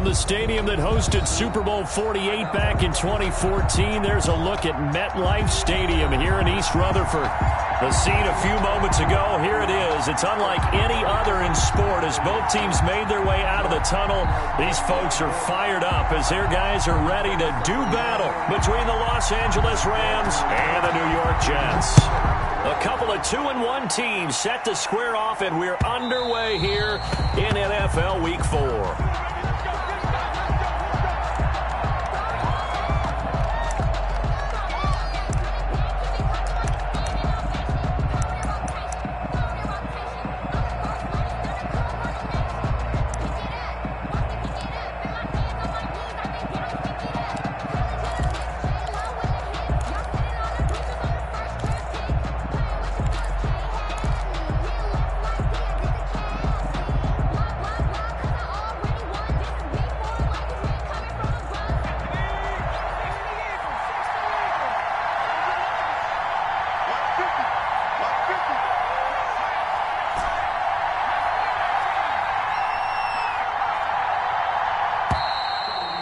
From the stadium that hosted Super Bowl 48 back in 2014, there's a look at MetLife Stadium here in East Rutherford. The scene a few moments ago, here it is. It's unlike any other in sport as both teams made their way out of the tunnel. These folks are fired up as their guys are ready to do battle between the Los Angeles Rams and the New York Jets. A couple of 2-1 teams set to square off, and we're underway here in NFL Week 4.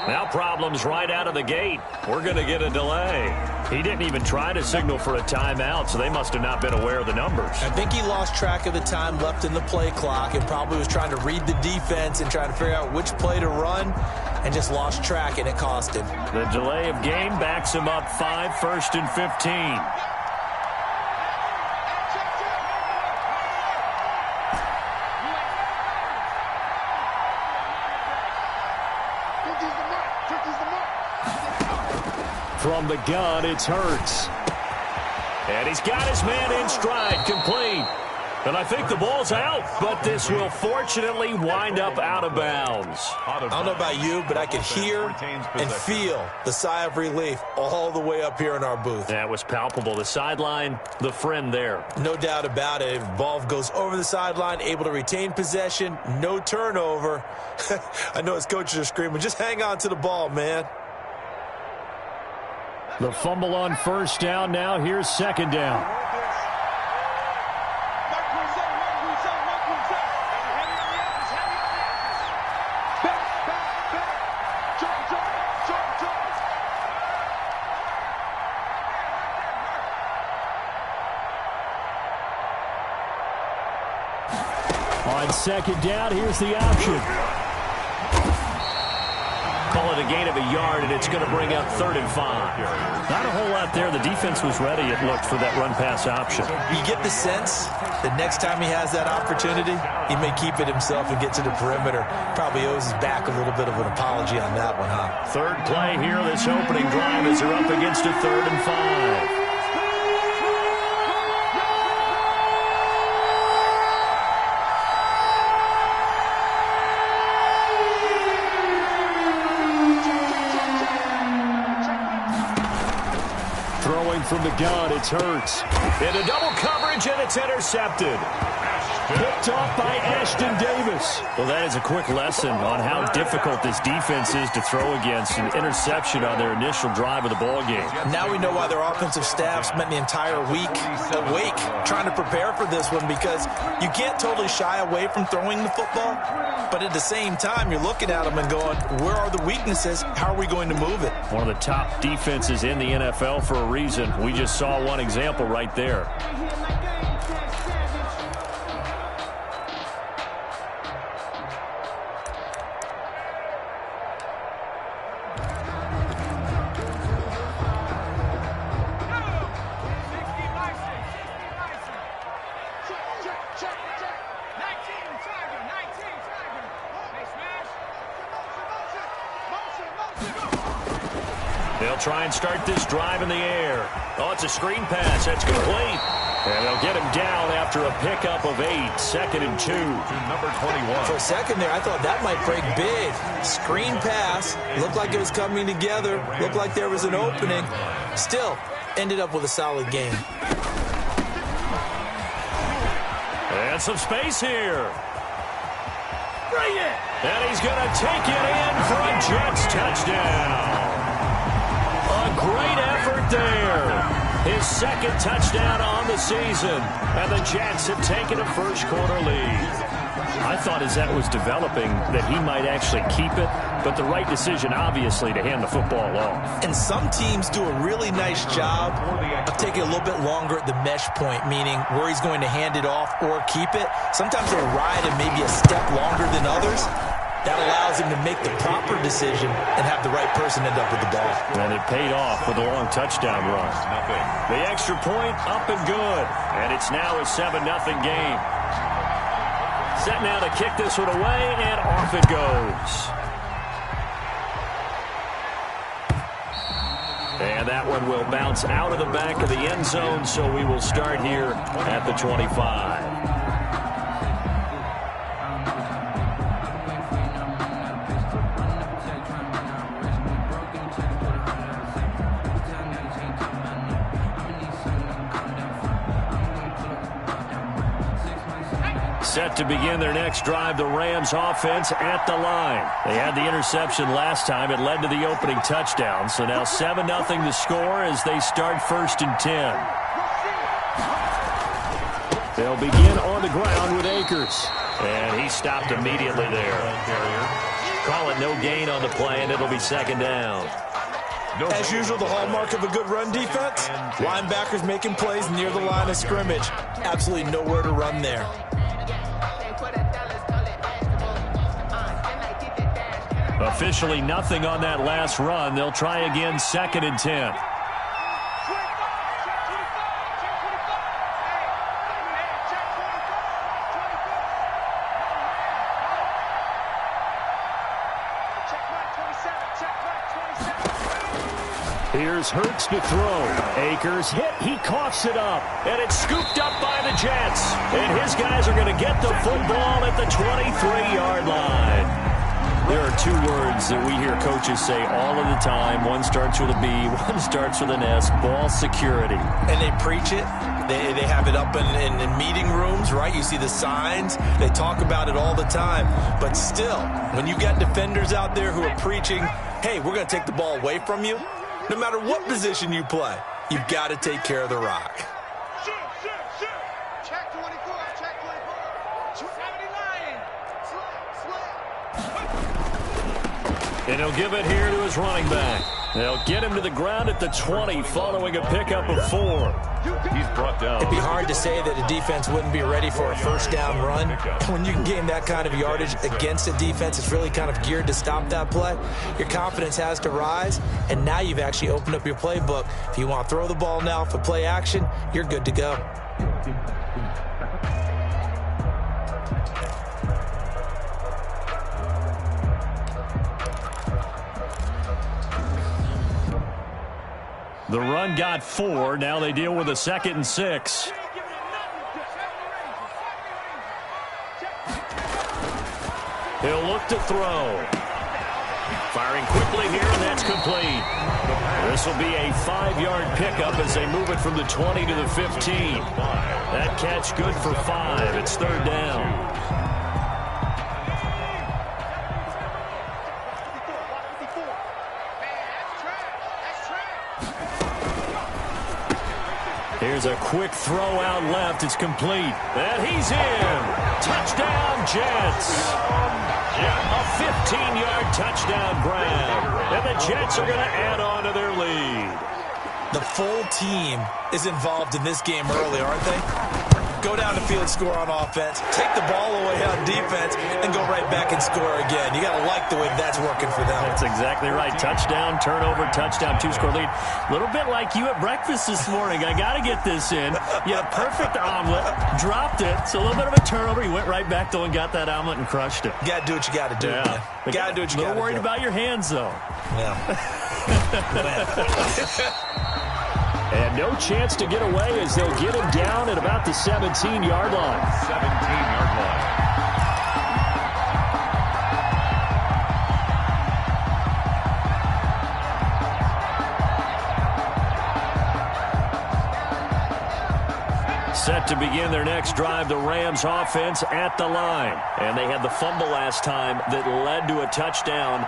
Now problems right out of the gate. We're going to get a delay. He didn't even try to signal for a timeout, so they must have not been aware of the numbers. I think he lost track of the time left in the play clock and probably was trying to read the defense and trying to figure out which play to run and just lost track, and it cost him. The delay of game backs him up 5, 1st and 15. From the gun, it's Hurts. And he's got his man in stride, complete. And I think the ball's out, but this will fortunately wind up out of bounds. I don't know about you, but I could hear and feel the sigh of relief all the way up here in our booth. That was palpable. The sideline, the friend there. No doubt about it. If the ball goes over the sideline, able to retain possession, no turnover. I know his coaches are screaming, just hang on to the ball, man. The fumble on first down. Now here's second down. On second down, here's the option. Call it a gain of a yard, and it's going to bring up 3rd and 5. Not a whole lot there. The defense was ready, it looked, for that run-pass option. You get the sense that next time he has that opportunity, he may keep it himself and get to the perimeter. Probably owes his back a little bit of an apology on that one, huh? Third play here, this opening drive, as they're up against a 3rd and 5. From the gun, it's Hurts. Into double coverage, and it's intercepted. Picked off by Ashton Davis. Well, that is a quick lesson on how difficult this defense is to throw against. An interception on their initial drive of the ball game. Now we know why their offensive staff spent the entire week awake trying to prepare for this one, because you can't totally shy away from throwing the football, but at the same time, you're looking at them and going, where are the weaknesses? How are we going to move it? One of the top defenses in the NFL for a reason. We just saw one example right there. They'll try and start this drive in the air. Oh, it's a screen pass. That's complete. And they'll get him down after a pickup of 8. 2nd and 2. To number 21. For a second there, I thought that might break big. Screen pass. Looked like it was coming together. Looked like there was an opening. Still, ended up with a solid game. And some space here. Bring it! And he's going to take it in for a Jets touchdown. A great effort there. His 2nd touchdown on the season. And the Jets have taken a first quarter lead. I thought as that was developing that he might actually keep it, but the right decision, obviously, to hand the football off. And some teams do a really nice job of taking a little bit longer at the mesh point, meaning where he's going to hand it off or keep it. Sometimes they'll ride it maybe a step longer than others. That allows him to make the proper decision and have the right person end up with the ball. And it paid off with a long touchdown run. The extra point up and good. And it's now a 7-0 game. Set now to kick this one away, and off it goes. And that one will bounce out of the back of the end zone, so we will start here at the 25. Set to begin their next drive, the Rams offense at the line. They had the interception last time. It led to the opening touchdown. So now 7-0 the score as they start 1st and 10. They'll begin on the ground with Akers. And he stopped immediately there. Call it no gain on the play, and it'll be 2nd down. As usual, the hallmark of a good run defense, linebackers making plays near the line of scrimmage. Absolutely nowhere to run there. Officially nothing on that last run. They'll try again, 2nd and 10. Here's Hurts to throw. Akers hit. He coughs it up. And it's scooped up by the Jets. And his guys are going to get the football at the 23-yard line. There are 2 words that we hear coaches say all of the time. One starts with a B, one starts with an S, ball security. And they preach it. They have it up in meeting rooms, right? You see the signs. They talk about it all the time. But still, when you got defenders out there who are preaching, hey, we're going to take the ball away from you, no matter what position you play, you've got to take care of the rock. Check 24, check 24. 279. And he'll give it here to his running back. They'll get him to the ground at the 20 following a pickup of 4. He's brought down. It'd be hard to say that a defense wouldn't be ready for a 1st down run. When you can gain that kind of yardage against a defense, it's really kind of geared to stop that play. Your confidence has to rise, and now you've actually opened up your playbook. If you want to throw the ball now for play action, you're good to go. The run got 4. Now they deal with a 2nd and 6. He'll look to throw. Firing quickly here, and that's complete. This will be a 5-yard pickup as they move it from the 20 to the 15. That catch good for 5. It's 3rd down. Here's a quick throw out left. It's complete. And he's in. Touchdown, Jets. A 15-yard touchdown grab. And the Jets are going to add on to their lead. The full team is involved in this game early, aren't they? Go down the field, score on offense, take the ball away on defense, and go right back and score again. You got to like the way that's working for them. That's exactly right. Touchdown, turnover, touchdown, 2-score lead. A little bit like you at breakfast this morning. I got to get this in. You had a perfect omelet, dropped it. So a little bit of a turnover. You went right back, though, and got that omelet and crushed it. You got to do what you got to do, man. You got to do what you got to do. A little worried about your hands, though. Yeah. And no chance to get away as they'll get him down at about the 17-yard line. 17-yard line. Set to begin their next drive, the Rams offense at the line. And they had the fumble last time that led to a touchdown.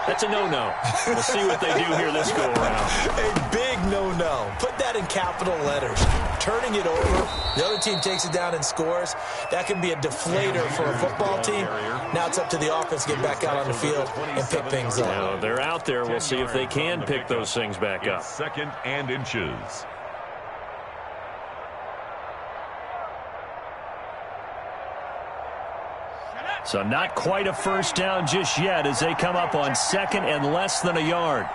That's a no-no. We'll see what they do here this go-around. A big no-no. Put that that in capital letters. Turning it over, the other team takes it down and scores. That can be a deflator for a football team. Now it's up to the offense to get back out on the field and pick things up. Now they're out there. We'll see if they can pick those things back up. 2nd and inches. So not quite a first down just yet as they come up on 2nd and less than a yard.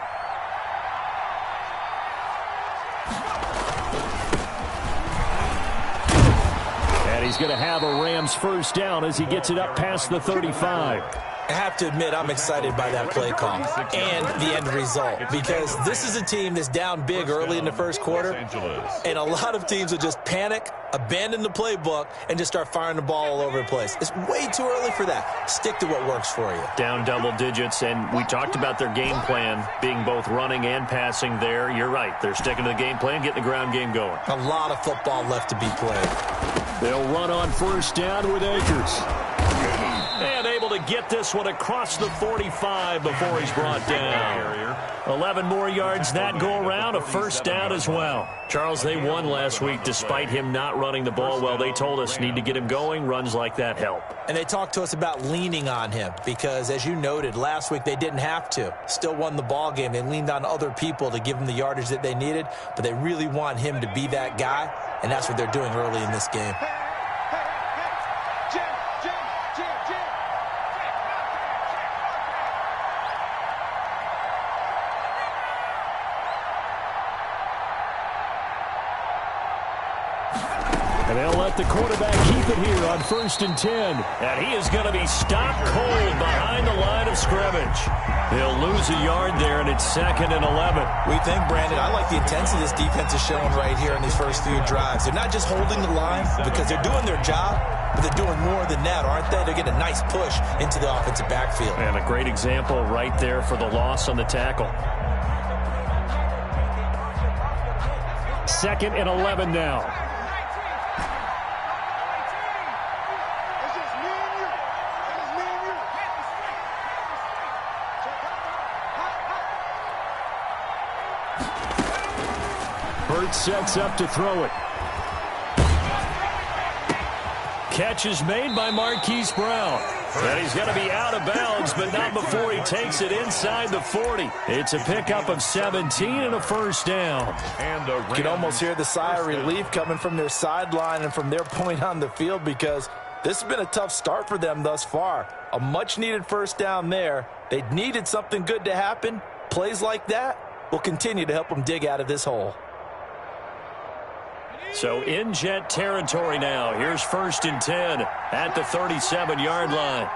And he's going to have a Rams first down as he gets it up past the 35. I have to admit, I'm excited by that play call and the end result, because this is a team that's down big early in the first quarter, and a lot of teams will just panic, abandon the playbook, and just start firing the ball all over the place. It's way too early for that. Stick to what works for you. Down double digits, and we talked about their game plan being both running and passing there. You're right. They're sticking to the game plan, getting the ground game going. A lot of football left to be played. They'll run on first down with Akers. And able to get this one across the 45 before he's brought down. 11 more yards that go around, a first down as well. Charles, they won last week despite him not running the ball well. They told us need to get him going. Runs like that help. And they talked to us about leaning on him because, as you noted, last week they didn't have to. Still won the ball game. They leaned on other people to give them the yardage that they needed, but they really want him to be that guy, and that's what they're doing early in this game. And they'll let the quarterback keep it here on 1st and 10. And he is going to be stopped cold behind the line of scrimmage. He'll lose a yard there, and it's 2nd and 11. We think, Brandon, I like the intensity this defense is showing right here in these first few drives. They're not just holding the line because they're doing their job, but they're doing more than that, aren't they? They're getting a nice push into the offensive backfield. And a great example right there for the loss on the tackle. 2nd and 11 now. Burt sets up to throw it. Catch is made by Marquise Brown. And he's going to be out of bounds, but not before he takes it inside the 40. It's a pickup of 17 and a first down. You can almost hear the sigh of relief coming from their sideline and from their point on the field, because this has been a tough start for them thus far. A much-needed first down there. They needed something good to happen. Plays like that will continue to help them dig out of this hole. So in Jet territory now. Here's 1st and 10 at the 37-yard line.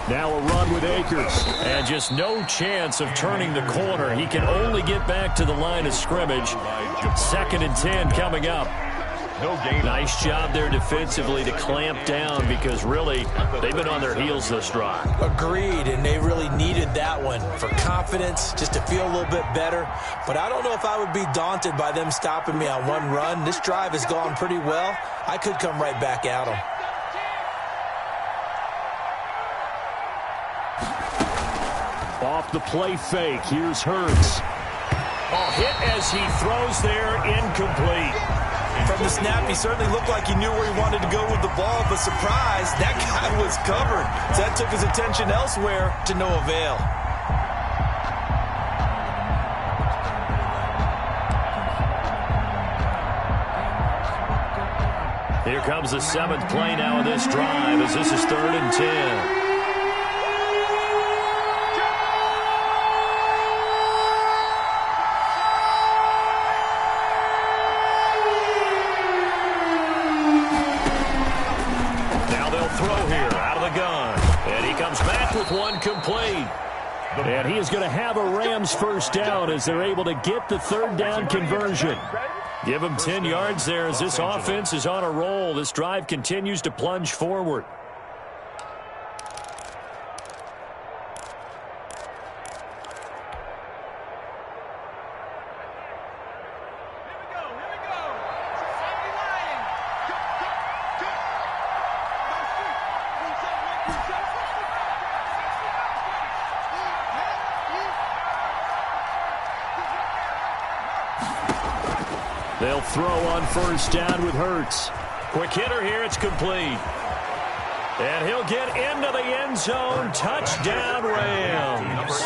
Now a run with Akers. And just no chance of turning the corner. He can only get back to the line of scrimmage. 2nd and 10 coming up. Nice job there defensively to clamp down, because really they've been on their heels this drive. Agreed, and they really needed that one for confidence, just to feel a little bit better. But I don't know if I would be daunted by them stopping me on one run. This drive has gone pretty well. I could come right back at them. Off the play fake, here's Hurts. Oh, hit as he throws there, incomplete. From the snap, he certainly looked like he knew where he wanted to go with the ball, but surprise, that guy was covered. So that took his attention elsewhere to no avail. Here comes the 7th play now of this drive, as this is 3rd and 10. With one complete. And he is going to have a Rams first down as they're able to get the 3rd down conversion. Give him 10 yards there as this offense is on a roll. This drive continues to plunge forward. throw on first down with Hurts. Quick hitter here. It's complete. And he'll get into the end zone. Touchdown, Rams.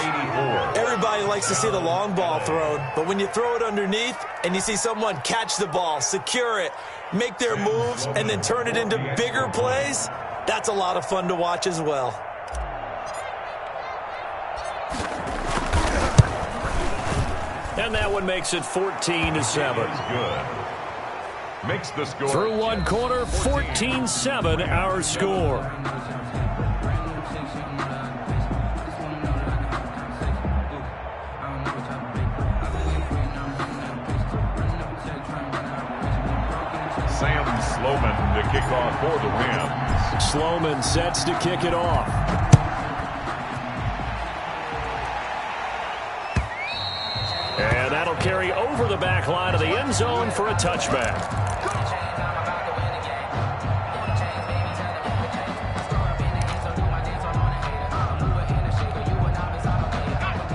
Everybody likes to see the long ball thrown, but when you throw it underneath and you see someone catch the ball, secure it, make their moves, and then turn it into bigger plays, that's a lot of fun to watch as well. And that one makes it 14-7. Good. Makes the score. Through one quarter, 14-7 our score. Sam Sloman to kick off for the Rams. Sloman sets to kick it off. And that'll carry over the back line of the end zone for a touchback.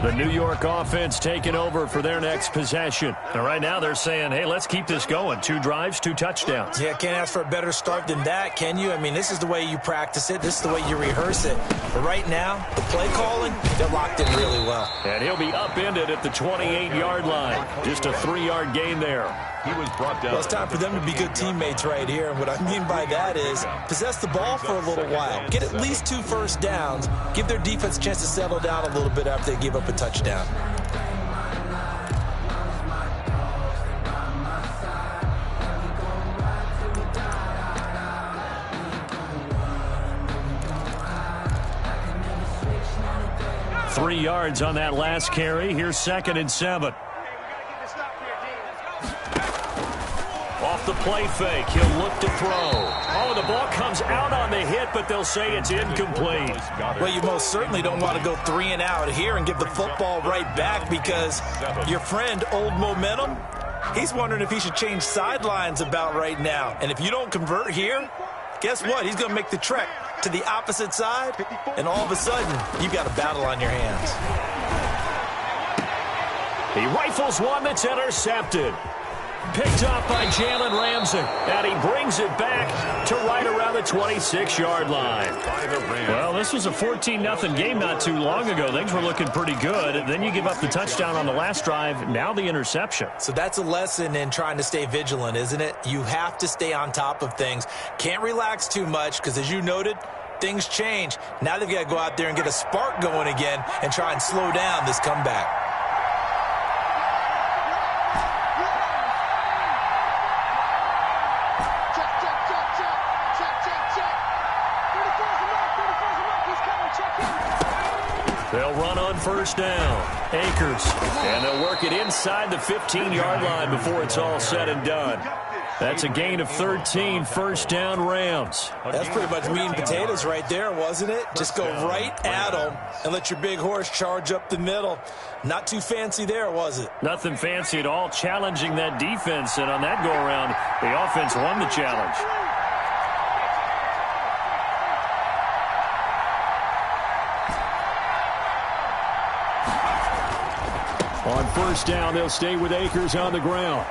The New York offense taking over for their next possession. And right now they're saying, hey, let's keep this going. 2 drives, 2 touchdowns. Yeah, can't ask for a better start than that, can you? I mean, this is the way you practice it. This is the way you rehearse it. But right now, the play calling, they're locked in really well. And he'll be upended at the 28-yard line. Just a 3-yard gain there. He was brought down. Well, it's time for them to be good teammates right here. And what I mean by that is possess the ball for a little while. Get at least 2 first downs. Give their defense a chance to settle down a little bit after they give up a touchdown. Three yards on that last carry. Here's 2nd and 7. Off the play fake, he'll look to throw. Oh, the ball comes out on the hit, but they'll say it's incomplete. Well, you most certainly don't want to go 3 and out here and give the football right back because your friend, Old Momentum, he's wondering if he should change sidelines about right now. And if you don't convert here, guess what? He's going to make the trek to the opposite side, and all of a sudden, you've got a battle on your hands. He rifles one that's intercepted. Picked up by Jalen Ramsey. And he brings it back to right around the 26-yard line. Well, this was a 14-0 game not too long ago. Things were looking pretty good. Then you give up the touchdown on the last drive. Now the interception. So that's a lesson in trying to stay vigilant, isn't it? You have to stay on top of things. Can't relax too much because, as you noted, things change. Now they've got to go out there and get a spark going again and try and slow down this comeback. They'll run on first down. Akers. And they'll work it inside the 15-yard line before it's all said and done. That's a gain of 13, first down Rams. That's pretty much meat and potatoes right there, wasn't it? Just go right at them and let your big horse charge up the middle. Not too fancy there, was it? Nothing fancy at all, challenging that defense. And on that go-around, the offense won the challenge. On first down, they'll stay with Akers on the ground.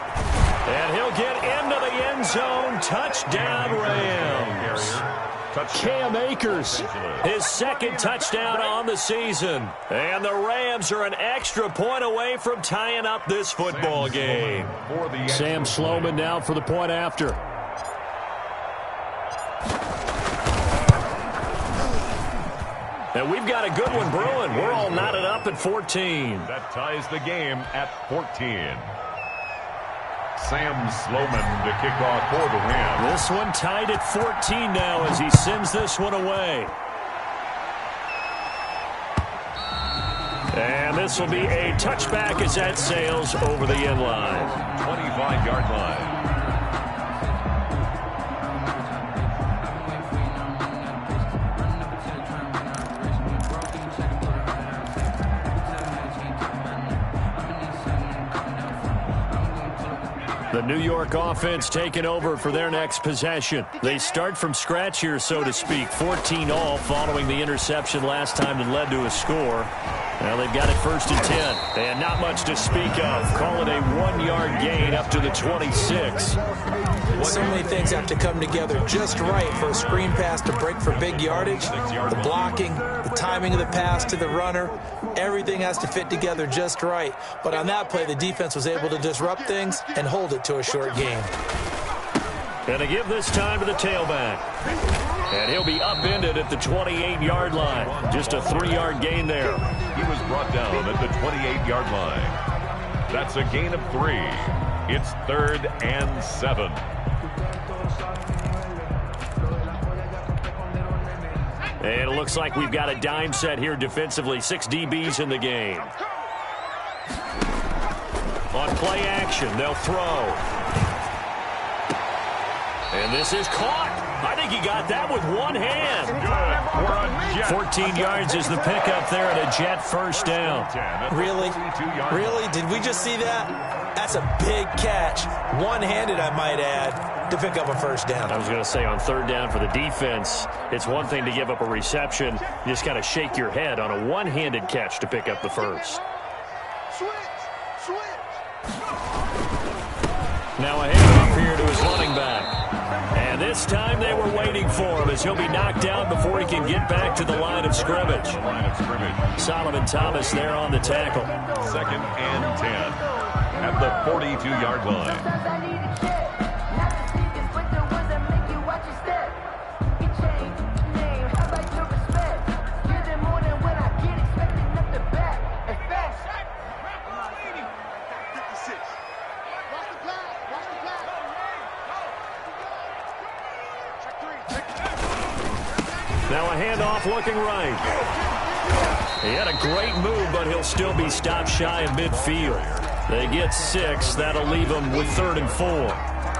And he'll get into the end zone. Touchdown, Rams. Cam Akers, his 2nd touchdown on the season. And the Rams are an extra point away from tying up this football game. Sam Sloman now for the point after. And we've got a good one brewing. We're all knotted up at 14. That ties the game at 14. Sam Sloman to kick off for the Rams. This one tied at 14 now as he sends this one away. And this will be a touchback as that sails over the end line. 25-yard line. The New York offense taking over for their next possession. They start from scratch here, so to speak. 14 all following the interception last time that led to a score. Now they've got it 1st and 10. And not much to speak of. Call it a 1-yard gain up to the 26. So many things have to come together just right for a screen pass to break for big yardage. The blocking, the timing of the pass to the runner, everything has to fit together just right. But on that play, the defense was able to disrupt things and hold it to a short game. And to give this time to the tailback. And he'll be upended at the 28-yard line. Just a 3-yard gain there. He was brought down at the 28-yard line. That's a gain of 3. It's 3rd and 7. And it looks like we've got a dime set here defensively. 6 DBs in the game. On play action, they'll throw. And this is caught. I think he got that with one hand. Good for a Jet. 14 yards is the pickup there and a Jet first down. Really? Really? Did we just see that? That's a big catch. One-handed, I might add, to pick up a first down. I was going to say on 3rd down for the defense, it's one thing to give up a reception. You just got to shake your head on a one-handed catch to pick up the first. Now a handoff here to his running back. And this time they were waiting for him as he'll be knocked down before he can get back to the line of scrimmage. Solomon Thomas there on the tackle. 2nd and 10 at the 42-yard line. Now a handoff looking right. He had a great move, but he'll still be stopped shy of midfield. They get 6. That'll leave them with 3rd and 4.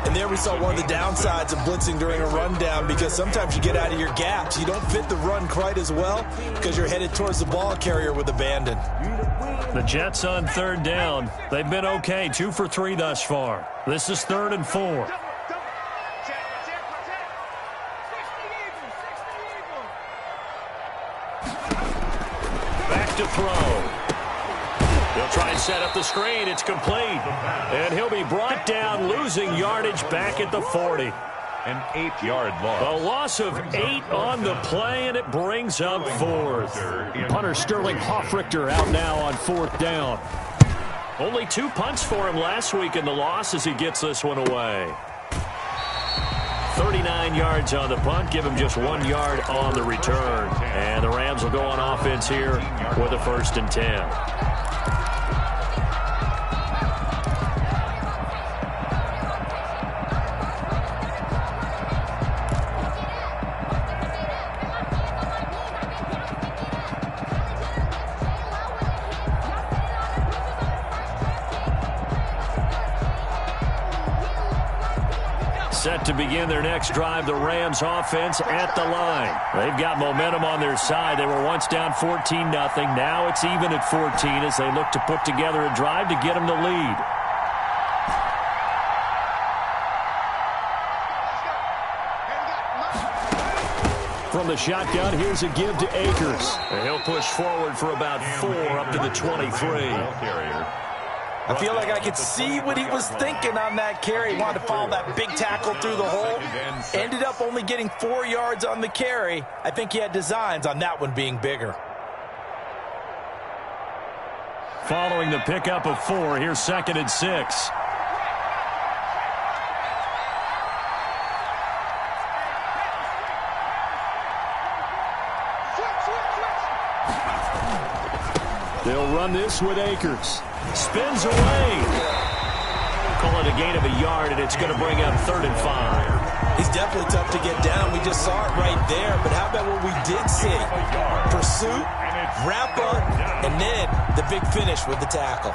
And there we saw one of the downsides of blitzing during a rundown, because sometimes you get out of your gaps. You don't fit the run quite as well because you're headed towards the ball carrier with abandon. The Jets on 3rd down. They've been okay. 2 for 3 thus far. This is 3rd and 4. To throw. They'll try and set up the screen. It's complete. And he'll be brought down, losing yardage back at the 40. An 8-yard loss. A loss of 8 on the play, and it brings up 4th. Punter Sterling Hoffrichter out now on 4th down. Only 2 punts for him last week in the loss as he gets this one away. 39 yards on the punt, give him just 1 yard on the return. And the Rams will go on offense here with a 1st and 10. Set to begin their next drive, the Rams offense at the line. They've got momentum on their side. They were once down 14-0. Now it's even at 14 as they look to put together a drive to get them the lead. From the shotgun, here's a give to Akers. And he'll push forward for about 4 up to the 23. I feel like I could see what he was thinking on that carry. He wanted to follow that big tackle through the hole. Ended up only getting 4 yards on the carry. I think he had designs on that one being bigger. Following the pickup of 4, here's 2nd and 6. They'll run this with Akers. Spins away. Call it a gain of a yard, and it's going to bring up 3rd and 5. He's definitely tough to get down. We just saw it right there. But how about what we did see? Pursuit, wrap up, and then the big finish with the tackle.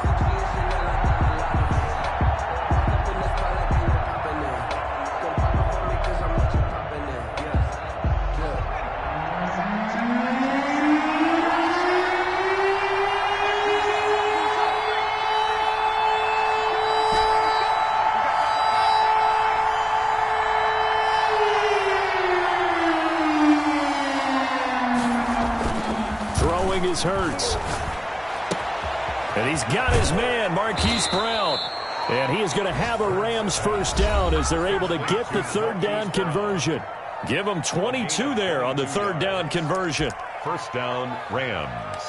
is Hurts. And he's got his man, Marquise Brown. And he is going to have a Rams first down as they're able to get the third down conversion. Give them 22 there on the third down conversion. First down, Rams.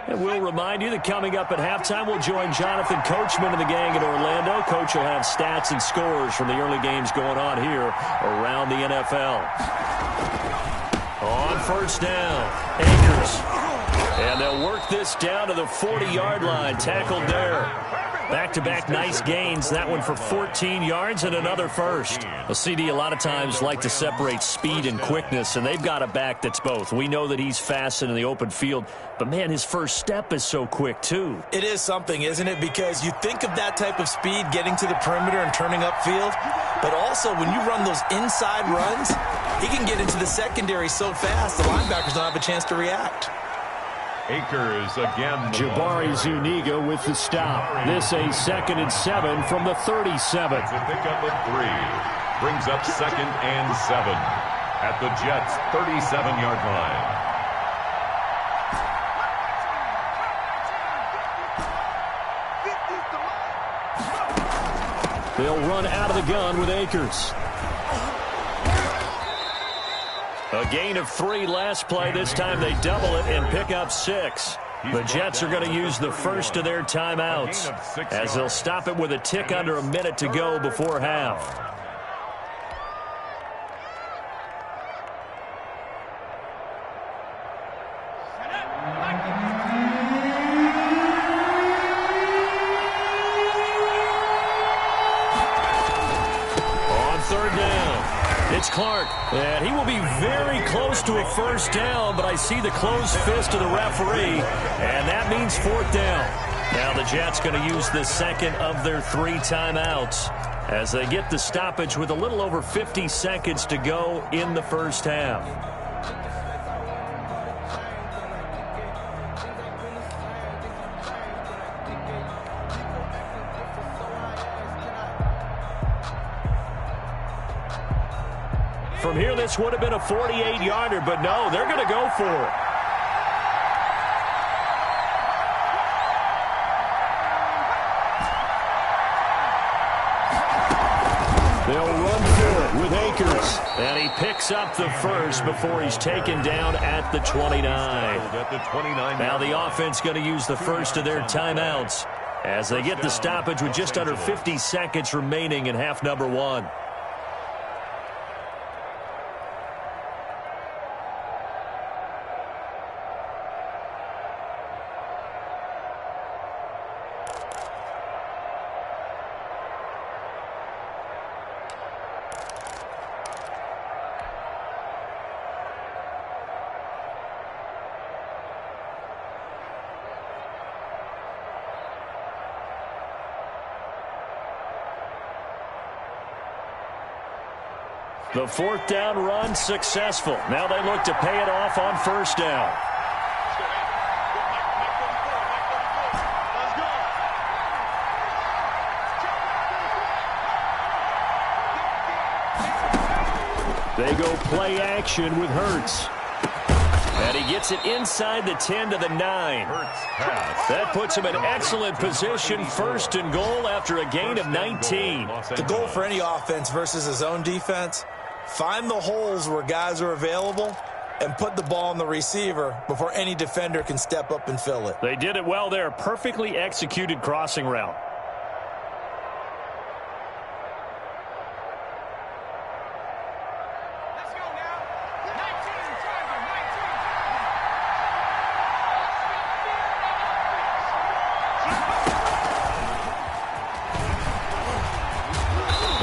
And we'll remind you that coming up at halftime, we'll join Jonathan Coachman and the gang in Orlando. Coach will have stats and scores from the early games going on here around the NFL. On first down, Akers. And they'll work this down to the 40-yard line. Tackled there. Back-to-back nice gains. That one for 14 yards and another first. A CD a lot of times like to separate speed and quickness, and they've got a back that's both. We know that he's fast in the open field, but, man, his first step is so quick, too. It is something, isn't it? Because you think of that type of speed getting to the perimeter and turning upfield, but also when you run those inside runs, he can get into the secondary so fast the linebackers don't have a chance to react. Akers again. Jabari Zuniga with the stop. This a 2nd and 7 from the 37. It's a pickup of 3. Brings up 2nd and 7 at the Jets' 37-yard line. They'll run out of the gun with Akers. A gain of 3 last play. This time they double it and pick up 6. The Jets are going to use the first of their timeouts as they'll stop it with a tick under a minute to go before half. It's Clark, and he will be very close to a first down, but I see the closed fist of the referee, and that means 4th down. Now the Jets going to use the second of their 3 timeouts as they get the stoppage with a little over 50 seconds to go in the first half. From here, this would have been a 48-yarder, but no, they're going to go for it. They'll run for it with Akers. And he picks up the first before he's taken down at the 29. Now the offense going to use the first of their timeouts as they get the stoppage with just under 50 seconds remaining in half number 1. The 4th down run successful. Now they look to pay it off on first down. They go play action with Hurts. And he gets it inside the 10 to the 9. That puts him in excellent position, 1st and goal after a gain of 19. The goal for any offense versus his own defense, find the holes where guys are available and put the ball on the receiver before any defender can step up and fill it. They did it well there. Perfectly executed crossing route.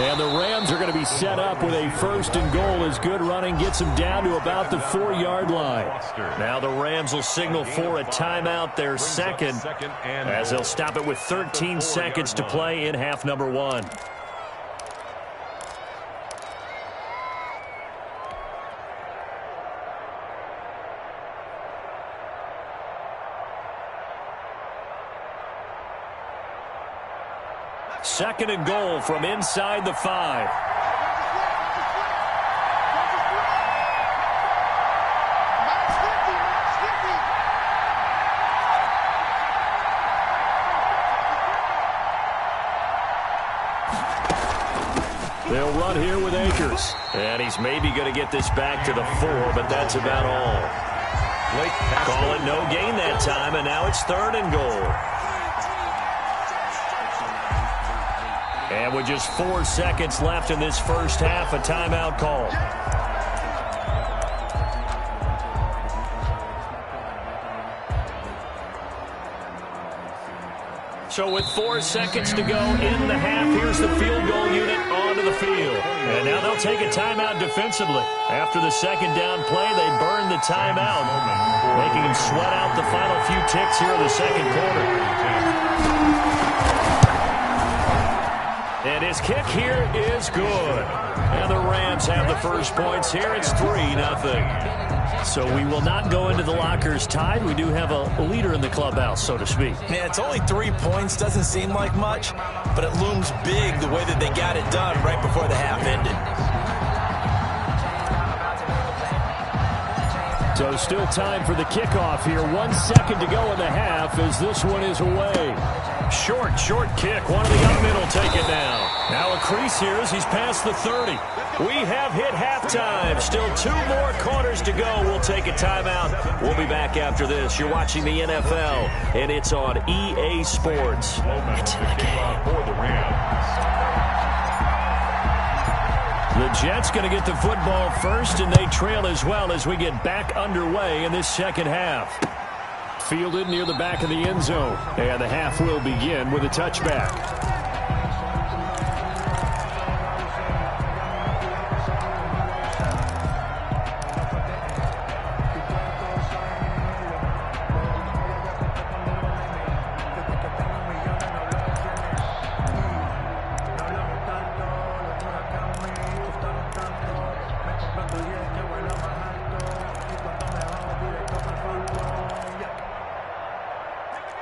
And the Rams are going to be set up with a 1st and goal as good running gets them down to about the 4-yard line. Now the Rams will signal for a timeout, their second, as they'll stop it with 13 seconds to play in half number 1. 2nd and goal from inside the 5. They'll run here with Akers. And he's maybe going to get this back to the 4, but that's about all. Call it no gain that time, and now it's 3rd and goal. And with just 4 seconds left in this first half, a timeout call. So with 4 seconds to go in the half, here's the field goal unit onto the field. And now they'll take a timeout defensively. After the 2nd down play, they burn the timeout, making them sweat out the final few ticks here in the 2nd quarter. And his kick here is good. And the Rams have the first points here. It's 3-0. So we will not go into the lockers tied. We do have a leader in the clubhouse, so to speak. Man, it's only 3 points. Doesn't seem like much, but it looms big the way that they got it done right before the half ended. So still time for the kickoff here. 1 second to go in the half as this one is away. Short kick. One of the up middle take it down. Now a crease here as he's past the 30. We have hit halftime. Still 2 more quarters to go. We'll take a timeout. We'll be back after this. You're watching the NFL, and it's on EA Sports. It's in the game. For the Rams. The Jets going to get the football first, and they trail as well as we get back underway in this second half. Fielded near the back of the end zone, and the half will begin with a touchback.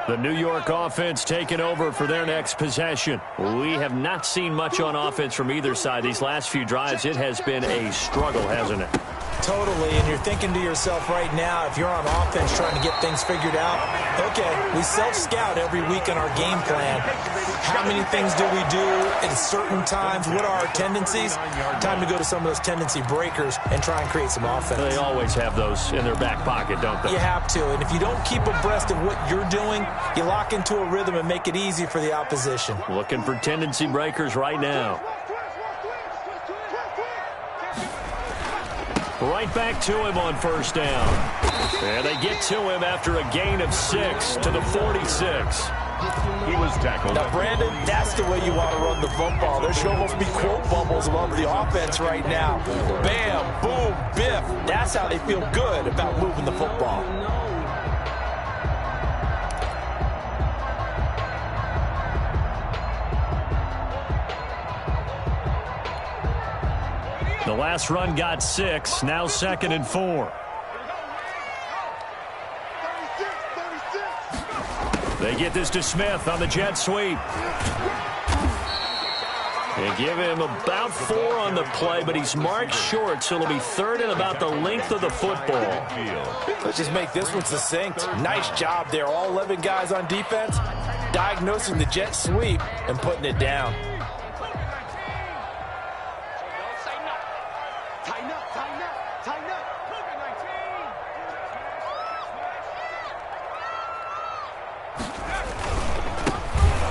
The New York offense taking over for their next possession. We have not seen much on offense from either side. These last few drives, it has been a struggle, hasn't it? Totally, and you're thinking to yourself right now, if you're on offense trying to get things figured out, okay, we self-scout every week in our game plan. How many things do we do at certain times? What are our tendencies? Time to go to some of those tendency breakers and try and create some offense. They always have those in their back pocket, don't they? You have to, and if you don't keep abreast of what you're doing, you lock into a rhythm and make it easy for the opposition. Looking for tendency breakers right now. Right back to him on first down. And they get to him after a gain of 6 to the 46. He was tackled. Now, Brandon, that's the way you want to run the football. There should almost be quote bubbles all over the offense right now. Bam, boom, biff. That's how they feel good about moving the football. The last run got 6, now 2nd and 4. They get this to Smith on the jet sweep. They give him about 4 on the play, but he's marked short, so it'll be 3rd and about the length of the football. Let's just make this one succinct. Nice job there. All 11 guys on defense diagnosing the jet sweep and putting it down.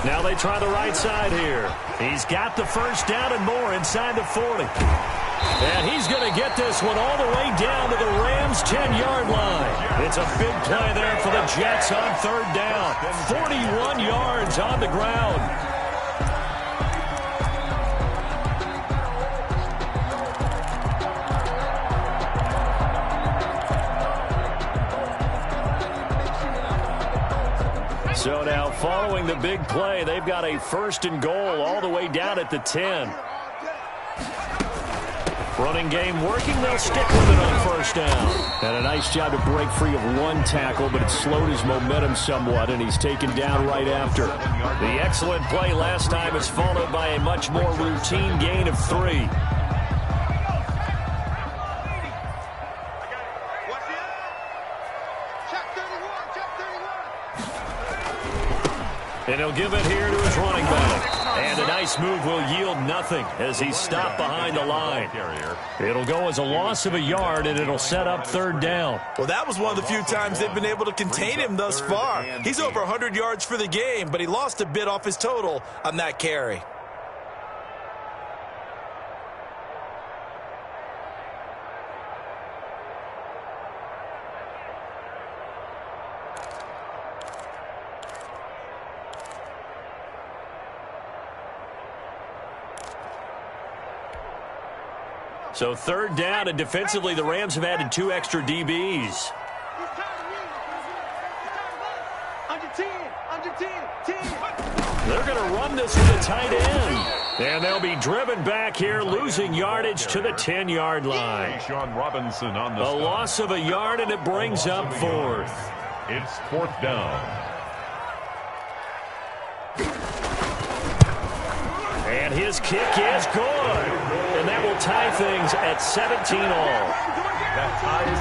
Now they try the right side here. He's got the first down and more inside the 40. And he's going to get this one all the way down to the Rams' 10-yard line. It's a big play there for the Jets on 3rd down. 41 yards on the ground. So now following the big play, they've got a 1st and goal all the way down at the 10. Running game working. They'll stick with it on first down. And a nice job to break free of one tackle, but it slowed his momentum somewhat, and he's taken down right after. The excellent play last time is followed by a much more routine gain of 3. And he'll give it here to his running back. And a nice move will yield nothing as he's stopped behind the line. It'll go as a loss of a yard, and it'll set up third down. Well, that was one of the few times they've been able to contain him thus far. He's over 100 yards for the game, but he lost a bit off his total on that carry. So third down, and defensively the Rams have added 2 extra DBs. They're going to run this with a tight end. And they'll be driven back here, losing yardage to the 10-yard line. Robinson on the a loss of a yard, and it brings up 4th. It's 4th down. And his kick is good. And that will tie things at 17-all.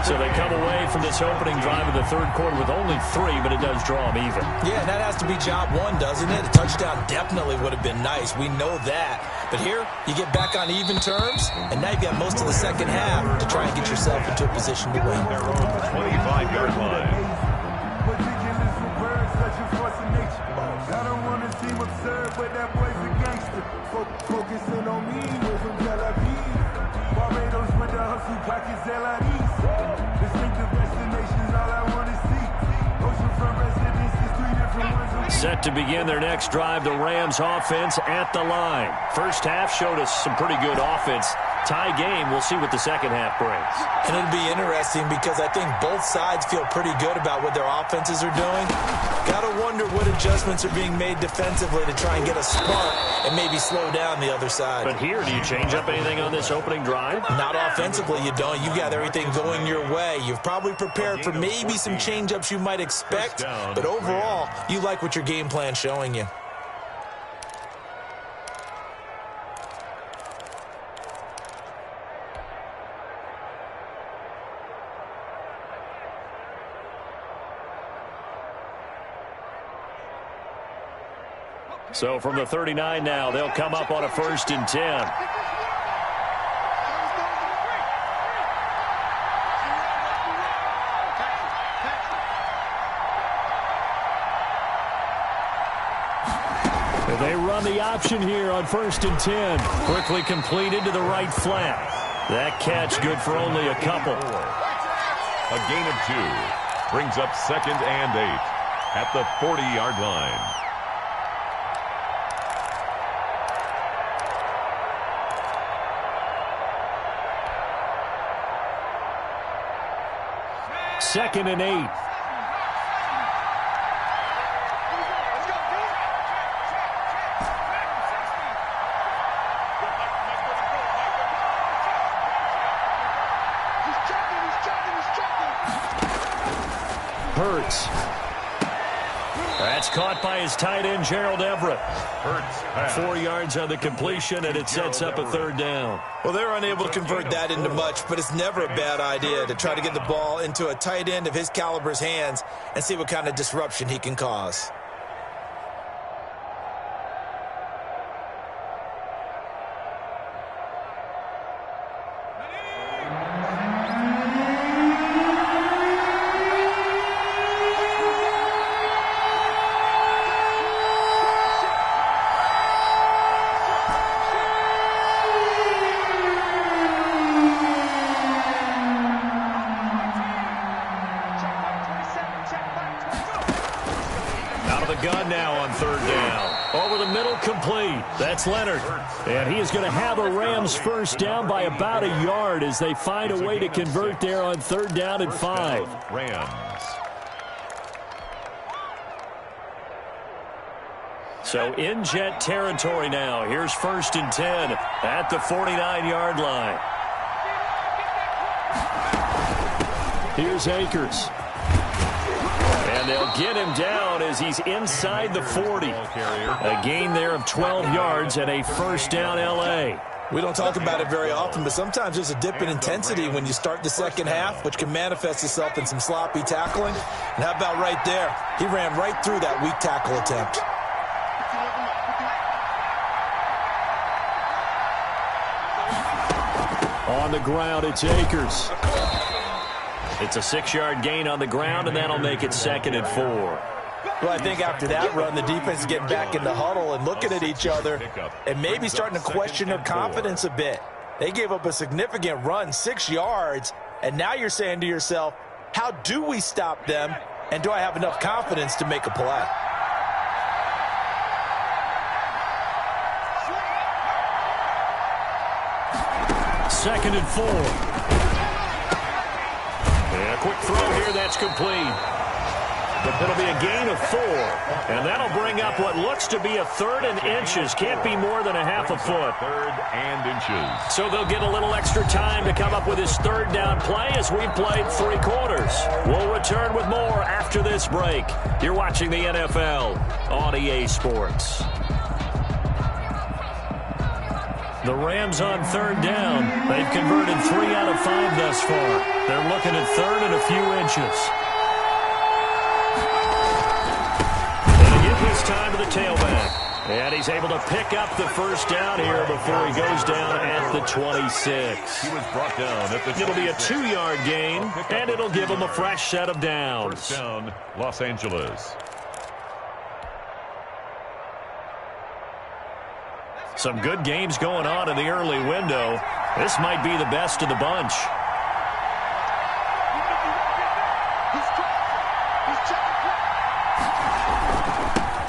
So they come away from this opening drive of the third quarter with only 3, but it does draw them even. Yeah, that has to be job 1, doesn't it? A touchdown definitely would have been nice. We know that. But here, you get back on even terms, and now you've got most of the second half to try and get yourself into a position to win. Their own 25-yard line. I don't want to seem absurd, but that boy's a gangster. Focusing on me with some Tel Aviv. Barbados with the hustle pockets, LIDs. Distinctive destinations, all I want to see. Oceanfront residences, 3 different ones. Set to begin their next drive, the Rams offense at the line. First half showed us some pretty good offense. Tie game, we'll see what the second half brings. And it'll be interesting because I think both sides feel pretty good about what their offenses are doing. Got to wonder what adjustments are being made defensively to try and get a spark and maybe slow down the other side. But here, do you change up anything on this opening drive? Not offensively, you don't. You've got everything going your way. You've probably prepared for maybe some change-ups you might expect, but overall, you like what your game plan's showing you. So from the 39 now, they'll come up on a 1st and 10. And they run the option here on 1st and 10. Quickly completed to the right flat. That catch good for only a couple. A gain of 2 brings up 2nd and 8 at the 40-yard line. Second and 8. Hurts. That's caught by his tight end, Gerald Everett. 4 yards on the completion, and it sets up a 3rd down. Well, they're unable to convert that into much, but it's never a bad idea to try to get the ball into a tight end of his caliber's hands and see what kind of disruption he can cause. Gun now on 3rd down. Over the middle, complete. That's Leonard. And he is going to have a Rams 1st down by about a yard as they find a way to convert there on 3rd down and 5. Rams. So in Jet territory now. Here's 1st and 10 at the 49-yard line. Here's Akers. And they'll get him down as he's inside the 40. A gain there of 12 yards and a first down L.A. We don't talk about it very often, but sometimes there's a dip in intensity when you start the second half, which can manifest itself in some sloppy tackling. And how about right there? He ran right through that weak tackle attempt. On the ground, it's Akers. It's a 6-yard gain on the ground, and that'll make it 2nd and 4. Well, I think after that run, the defense is getting back in the huddle and looking at each other and maybe starting to question their confidence a bit. They gave up a significant run, 6 yards, and now you're saying to yourself, how do we stop them, and do I have enough confidence to make a play? Second and 4. And a quick throw here, that's complete. But it'll be a gain of 4. And that'll bring up what looks to be a 3rd and inches. Can't be more than a half a foot. 3rd and inches. So they'll get a little extra time to come up with his 3rd down play as we've played 3 quarters. We'll return with more after this break. You're watching the NFL on EA Sports. The Rams on 3rd down. They've converted 3 out of 5 thus far. They're looking at 3rd and a few inches. This time to the tailback. And he's able to pick up the first down here before he goes down at the 26. He was brought down at the 26. It'll be a 2-yard gain, and it'll give him a fresh set of downs. First down, Los Angeles. Some good games going on in the early window. This might be the best of the bunch.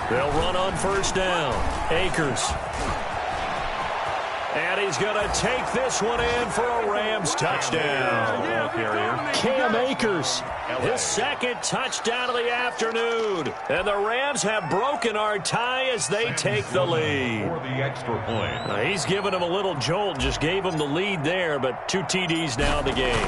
They'll run on first down. Akers. And he's going to take this one in for a Rams touchdown. Cam Akers, his 2nd touchdown of the afternoon. And the Rams have broken our tie as they take the lead. For the extra point. He's given him a little jolt, just gave him the lead there, but 2 TDs now in the game.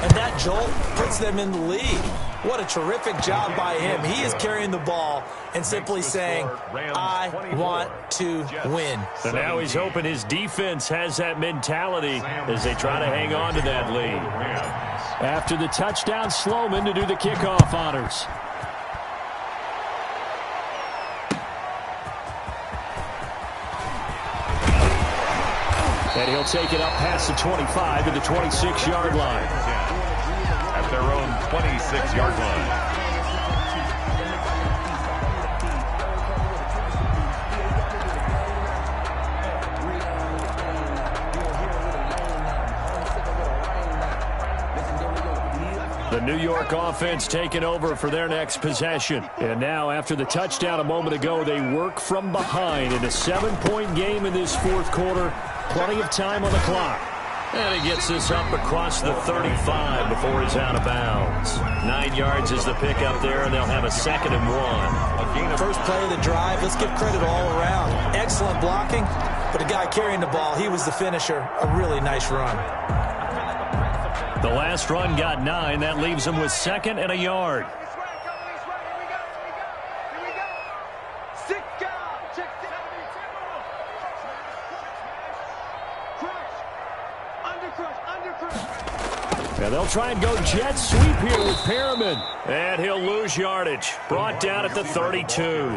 And that jolt puts them in the lead. What a terrific job by him. He is carrying the ball and simply saying, I want to win. And now he's hoping his defense has that mentality as they try to hang on to that lead. After the touchdown, Sloman to do the kickoff honors. And he'll take it up past the 25 to the 26-yard line. At their own 26-yard line. The New York offense taking over for their next possession. And now, after the touchdown a moment ago, they work from behind in a 7-point game in this 4th quarter. Plenty of time on the clock. And he gets this up across the 35 before he's out of bounds. 9 yards is the pickup there, and they'll have a 2nd and 1. First play of the drive, let's give credit all around. Excellent blocking, but the guy carrying the ball, he was the finisher. A really nice run. The last run got 9. That leaves him with 2nd and a yard. And they'll try and go jet sweep here with Perriman. And he'll lose yardage. Brought down at the 32.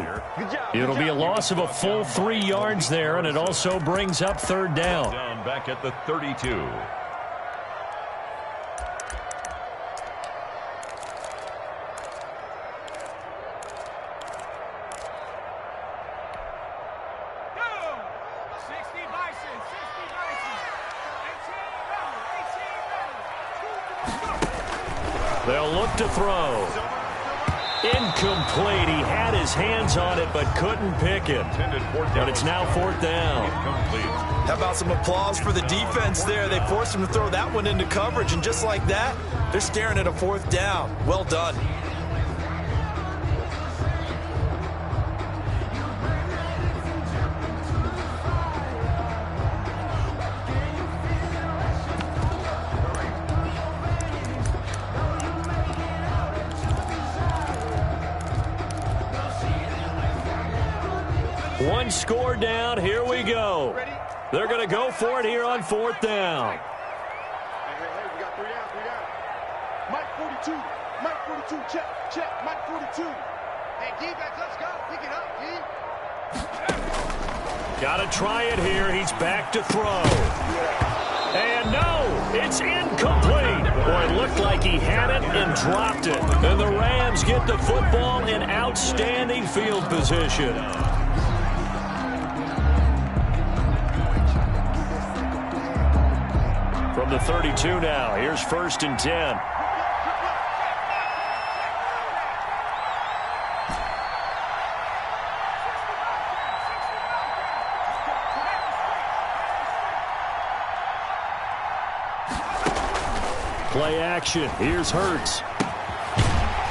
It'll be a loss of a full 3 yards there, and it also brings up 3rd down. Down back at the 32. They'll look to throw. Incomplete. He had his hands on it but couldn't pick it. But it's now 4th down. How about some applause for the defense there? They forced him to throw that one into coverage, and just like that, they're staring at a 4th down. Well done. One score down. Here we go. They're going to go for it here on 4th down. Hey, we got 3 down, 3 down. Mike 42. Mike 42. Check. Mike 42. Hey, D-back, let's go. Pick it up, D. Got to try it here. He's back to throw. And no, it's incomplete. Boy, it looked like he had it and dropped it. And the Rams get the football in outstanding field position. From the 32 now, here's 1st and 10. Play action. Here's Hurts.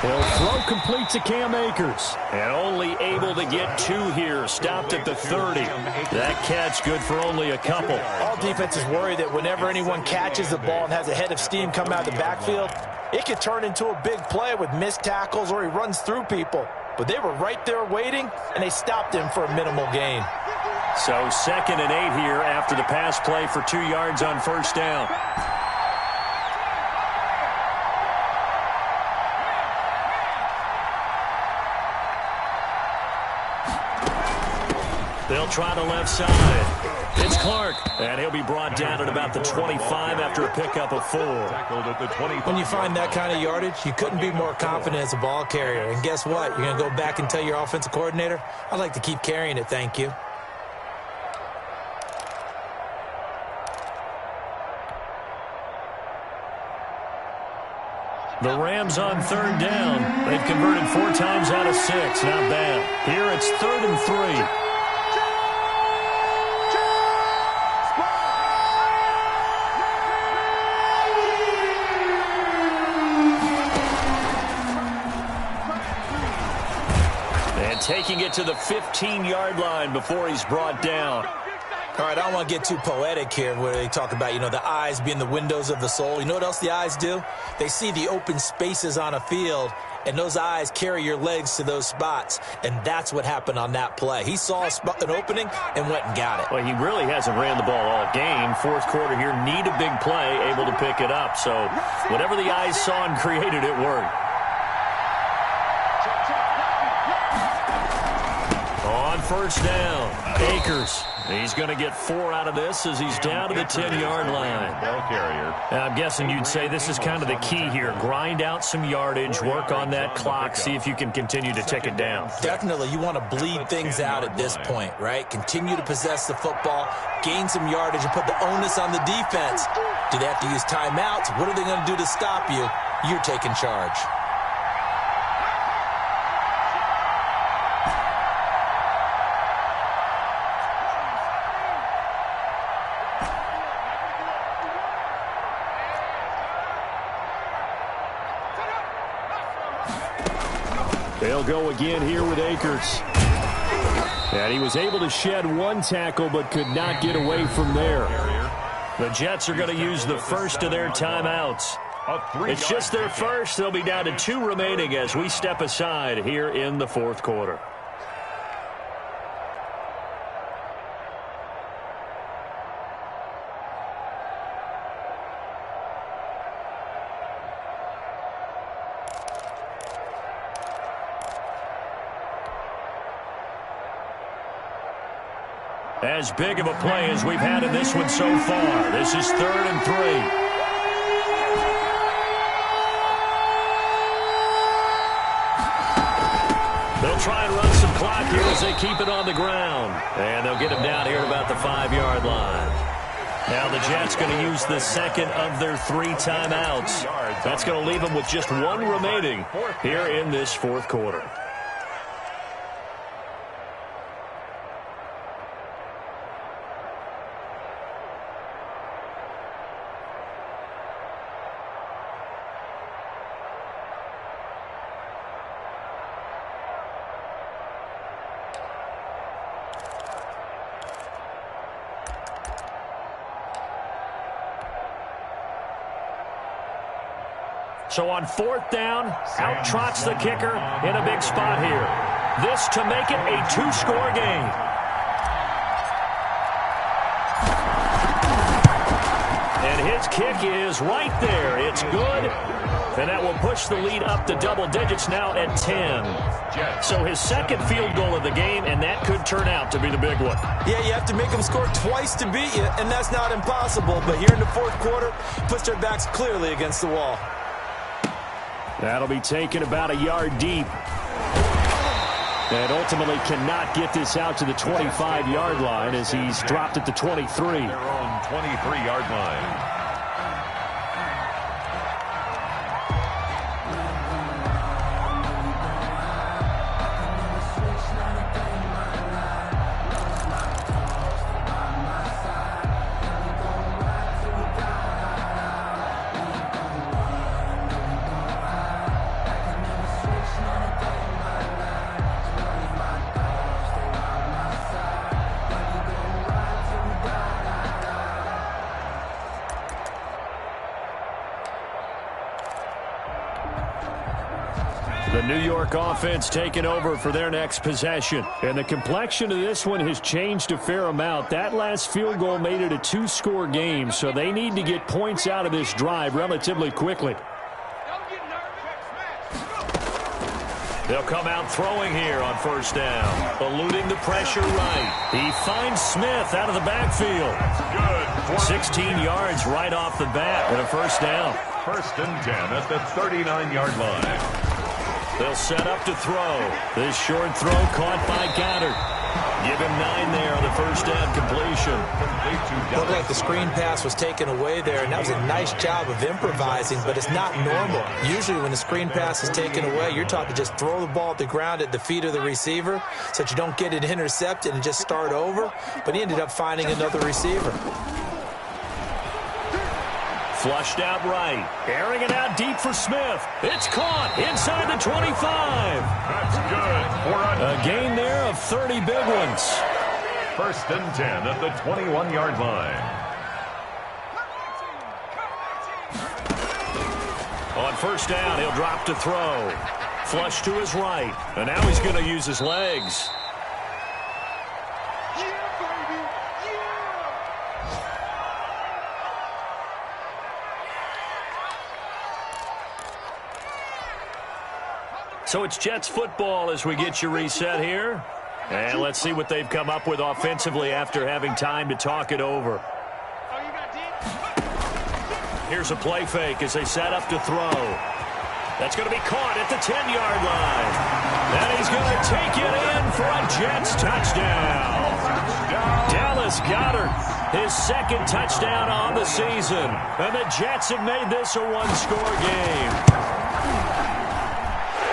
He'll throw complete to Cam Akers. And only able to get 2 here. Stopped at the 30. That catch good for only a couple. All defenses worry that whenever anyone catches the ball and has a head of steam coming out of the backfield, it could turn into a big play with missed tackles or he runs through people. But they were right there waiting, and they stopped him for a minimal gain. So 2nd and 8 here after the pass play for 2 yards on 1st down. They'll try the left side. It's Clark, and he'll be brought down at about the 25 after a pickup of 4. When you find that kind of yardage, you couldn't be more confident as a ball carrier. And guess what? You're going to go back and tell your offensive coordinator, I'd like to keep carrying it, thank you. The Rams on 3rd down. They've converted 4 times out of 6. Not bad. Here it's 3rd and 3. Taking it to the 15-yard line before he's brought down. All right, I don't want to get too poetic here where they talk about, the eyes being the windows of the soul. You know what else the eyes do? They see the open spaces on a field, and those eyes carry your legs to those spots, and that's what happened on that play. He saw an opening and went and got it. Well, he really hasn't ran the ball all game. 4th quarter here, need a big play, able to pick it up. So whatever the eyes saw and created, it worked. On 1st down, Akers. He's going to get 4 out of this as he's down to the 10-yard line. I'm guessing you'd say this is kind of the key here. Grind out some yardage, work on that clock, see if you can continue to tick it down. Definitely. You want to bleed things out at this point, right? Continue to possess the football, gain some yardage, and put the onus on the defense. Do they have to use timeouts? What are they going to do to stop you? You're taking charge. They'll go again here with Akers. And he was able to shed 1 tackle but could not get away from there. The Jets are going to use the first of their timeouts. It's just their first. They'll be down to 2 remaining as we step aside here in the 4th quarter. As big of a play as we've had in this one so far. This is 3rd and 3. They'll try and run some clock here as they keep it on the ground. And they'll get him down here at about the 5-yard line. Now the Jets going to use the 2nd of their 3 timeouts. That's going to leave them with just 1 remaining here in this 4th quarter. So on 4th down, out trots the kicker in a big spot here. This to make it a 2-score game. And his kick is right there. It's good. And that will push the lead up to double digits now at 10. So his second field goal of the game, and that could turn out to be the big one. Yeah, you have to make them score twice to beat you, and that's not impossible. But here in the fourth quarter, puts their backs clearly against the wall. That'll be taken about a yard deep. And ultimately cannot get this out to the 25-yard line as he's dropped at the 23. Their own 23-yard line. The New York offense taking over for their next possession. And the complexion of this one has changed a fair amount. That last field goal made it a two-score game, so they need to get points out of this drive relatively quickly. They'll come out throwing here on first down, eluding the pressure right. He finds Smith out of the backfield. Good. 16 yards right off the bat and a first down. First and 10 at the 39-yard line. They'll set up to throw. This short throw caught by Goddard. Give him 9 there on the first down completion. Looked like the screen pass was taken away there, and that was a nice job of improvising, but it's not normal. Usually when the screen pass is taken away, you're taught to just throw the ball at the ground at the feet of the receiver so that you don't get it intercepted and just start over, but he ended up finding another receiver. Flushed out right. Airing it out deep for Smith. It's caught inside the 25. That's good. A gain there of 30 big ones. First and 10 at the 21-yard line. On first down, he'll drop to throw. Flush to his right. And now he's going to use his legs. So it's Jets football as we get you reset here. And let's see what they've come up with offensively after having time to talk it over. Here's a play fake as they set up to throw. That's going to be caught at the 10-yard line. And he's going to take it in for a Jets touchdown. Dallas Goedert, his second touchdown on the season. And the Jets have made this a one-score game.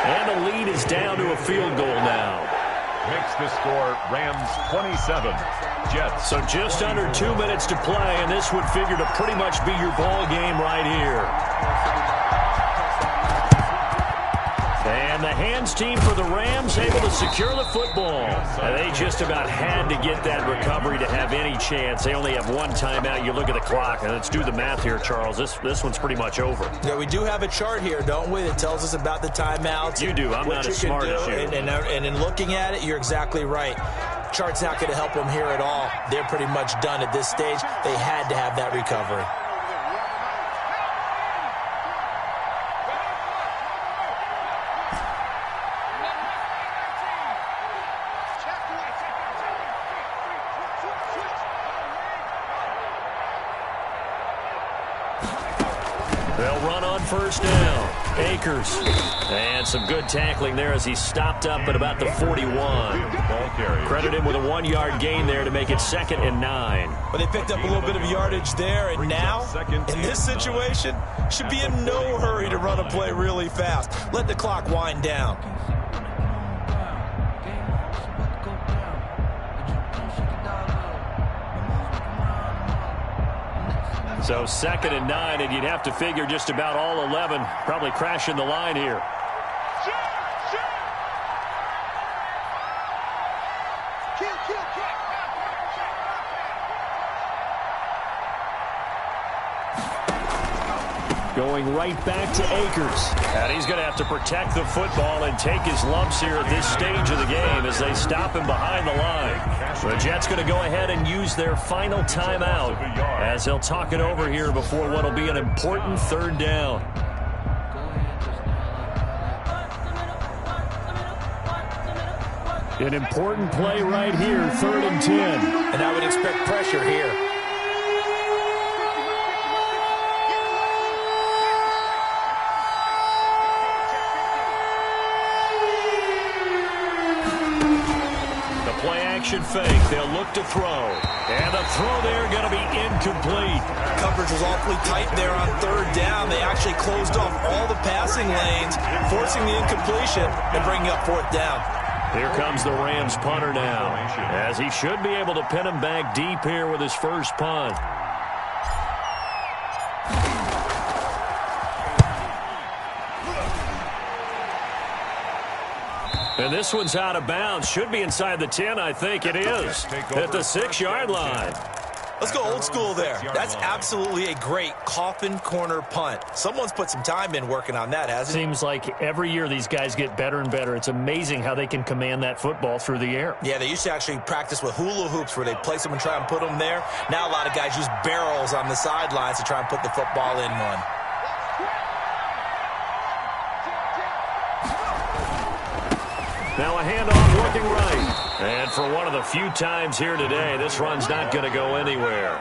And the lead is down to a field goal now. Makes the score Rams 27, Jets. So just under 2 minutes to play, and this would figure to pretty much be your ball game right here. And the hands team for the Rams able to secure the football. And they just about had to get that recovery to have any chance. They only have one timeout. You look at the clock, and let's do the math here, Charles. This one's pretty much over. Yeah, we do have a chart here, don't we, that tells us about the timeouts. You do. I'm not as smart as you. And in looking at it, you're exactly right. Chart's not going to help them here at all. They're pretty much done at this stage. They had to have that recovery. They'll run on first down. Akers. And some good tackling there as he stopped up at about the 41. Credit him with a 1-yard gain there to make it 2nd and 9. But they picked up a little bit of yardage there, and now, in this situation, should be in no hurry to run a play really fast. Let the clock wind down. So 2nd and 9, and you'd have to figure just about all 11 probably crashing the line here. Going right back to Akers. And he's going to have to protect the football and take his lumps here at this stage of the game as they stop him behind the line. The Jets going to go ahead and use their final timeout as they'll talk it over here before what will be an important third down. An important play right here, 3rd and 10. And I would expect pressure here. The play action fake. They'll look to throw. And the throw there going to be incomplete. Coverage was awfully tight there on 3rd down. They actually closed off all the passing lanes, forcing the incompletion and bringing up 4th down. Here comes the Rams punter now, as he should be able to pin him back deep here with his first punt. And this one's out of bounds. Should be inside the 10, I think it is, at the 6-yard line. Let's go old school there. That's absolutely a great coffin corner punt. Someone's put some time in working on that, hasn't it? Seems like every year these guys get better and better. It's amazing how they can command that football through the air. Yeah, they used to actually practice with hula hoops where they place them and try and put them there. Now a lot of guys use barrels on the sidelines to try and put the football in one. Now a handoff looking right. And for one of the few times here today, this run's not going to go anywhere.